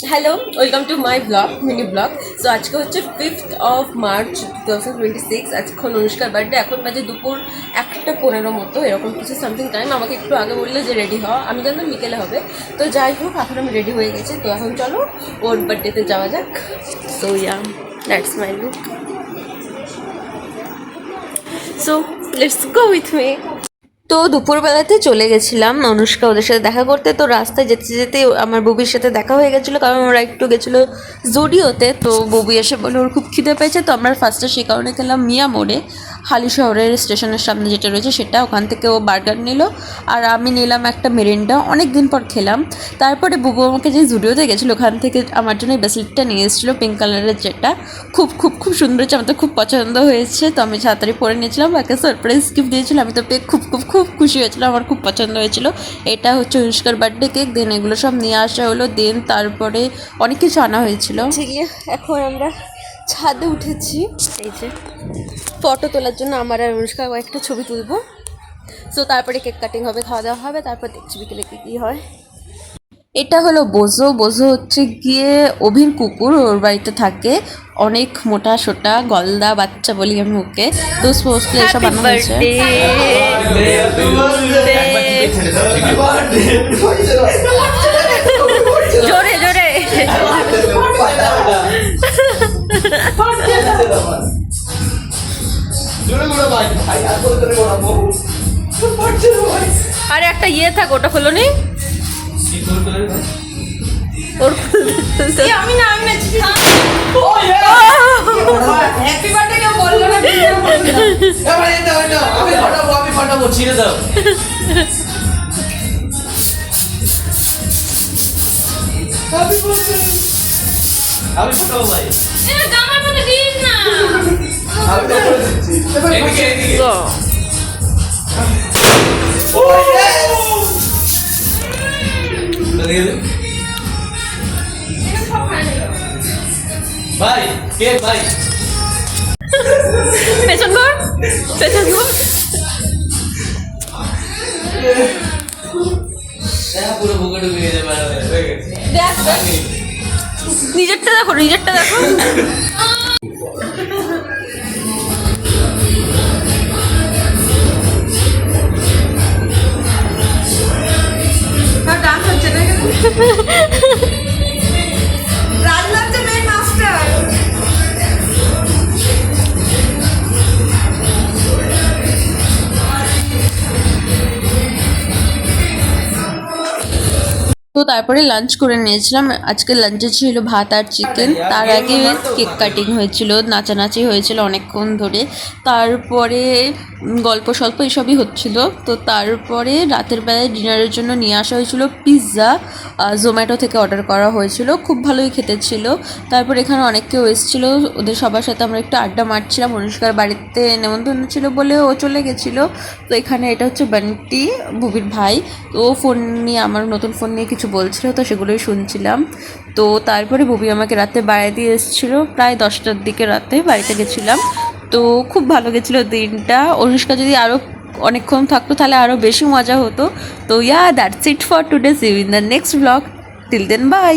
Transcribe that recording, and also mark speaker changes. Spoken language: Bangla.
Speaker 1: Hello, welcome to my blog, mini blog. So আজকে হচ্ছে 5th of March 2026। এখন অনুষ্কার বার্থডে। এখন বাজে দুপুর 1:15 মতো, এরকম কিছু সামথিং টাইম। আমাকে একটু আগে বললে যে রেডি হওয়া, আমি জানতাম বিকেলে হবে। তো যাই হোক, এখন আমি রেডি হয়ে গেছি। তো এখন চলো ওর বার্থডেতে যাওয়া যাক। So yeah, that's my look. So let's go with me. তো দুপুরবেলাতে চলে গেছিলাম অনুষ্কা ওদের সাথে দেখা করতে। তো রাস্তায় যেতে যেতে আমার বুবির সাথে দেখা হয়ে গেছিলো, কারণ ওরা একটু গেছিলো জুডিওতে। তো বুবি এসে বলে ওর খুব খিদে পেয়েছে। তো আমরা ফার্স্টে সেই কারণে গেলাম মিয়া মোড়ে, হালি শহরের স্টেশনের সামনে যেটা রয়েছে সেটা। ওখান থেকে ও বার্গার নিল আর আমি নিলাম একটা মেরিন্ডা, অনেক দিন পর খেলাম। তারপরে বুবু আমাকে যে জুডিওতে গেছিলো ওখান থেকে আমার জন্য এই ব্রেসলেটটা নিয়ে এসেছিলো, পিঙ্ক কালারের, যেটা খুব খুব খুব সুন্দর হয়েছে। আমার তো খুব পছন্দ হয়েছে। তো আমি তাড়াতাড়ি পরে নিয়েছিলাম, একটা সারপ্রাইজ গিফট দিয়েছিলাম। আমি তো পেয়ে খুব খুব খুব খুশি হয়েছিল, আমার খুব পছন্দ হয়েছিল। এটা হচ্ছে অনুষ্কার বার্থডে কেক। দেন এগুলো সব নিয়ে আসা হলো। দেন তারপরে অনেক কিছু আনা হয়েছিল। এখন আমরা ছাদে উঠেছি, এই যে ফটো তোলার জন্য। আমার আর অনুষ্কার একটা ছবি তুলবো। সো তারপরে কেক কাটিং হবে, খাওয়া দাওয়া হবে, তারপর দেখছি বিকেলে কী হয়। এটা হলো বোঝো। বোঝো হচ্ছে গিয়ে অভির কুকুর, ওর বাড়িতে থাকে। অনেক মোটা সোটা গলদা বাচ্চা বলি আমি ওকে। তো স্পোর্টসলি এসব বানানো হয়েছে। জোরে জোরে আরে একটা ইয়ে থাক, ওটা খোলো নি ওর আমি না হ্যাপি বার্থডে কেউ বললো না, আমি ফাটাবো, ছিঁড়ে দাও। আমি ফাটাবো ভাই, এটা জামার মধ্যে দিস না। আমি তো করে দিচ্ছি, এদিকে এদিকে। ও ভাই কে ভাই, পেছন ঘর পেছন ঘর। পুরো বুকে ঢুকে গেছে। নিজেরটা দেখো, নিজেরটা দেখো। ডান্স হচ্ছে না রাজনাথ যে মেন মাস্টার। তো তারপরে লাঞ্চ করে নিয়েছিলাম। আজকে লাঞ্চে ছিল ভাত আর চিকেন। তার আগে কেক কাটিং হয়েছিল, নাচানাচি হয়েছিল অনেকক্ষণ ধরে। তারপরে গল্প স্বল্প এসবই হচ্ছিল। তো তারপরে রাতের বেলায় ডিনারের জন্য নিয়ে আসা হয়েছিল পিৎজা, জোম্যাটো থেকে অর্ডার করা হয়েছিল। খুব ভালোই খেতে ছিল। তারপর এখানে অনেক কেউ এসেছিলো, ওদের সবার সাথে আমরা একটু আড্ডা মারছিলাম। অনুষ্কার বাড়িতে নেমন্তন্ন ছিল বলে ও চলে গেছিলো। তো এখানে এটা হচ্ছে বান্টি, বুবির ভাই। তো ও ফোন নিয়ে, আমার নতুন ফোন নিয়ে কিছু বলছিল, তো সেগুলোই শুনছিলাম। তো তারপরে বুবি আমাকে রাতে বাড়ি দিয়ে এসেছিলো, প্রায় 10টার দিকে রাতে বাড়িতে গেছিলাম। তো খুব ভালো গেছিলো দিনটা। অনুষ্কা যদি আরও অনেকক্ষণ থাকতো তাহলে আরও বেশি মজা হতো। তো that's it for today. See you in the next blog. Till then by.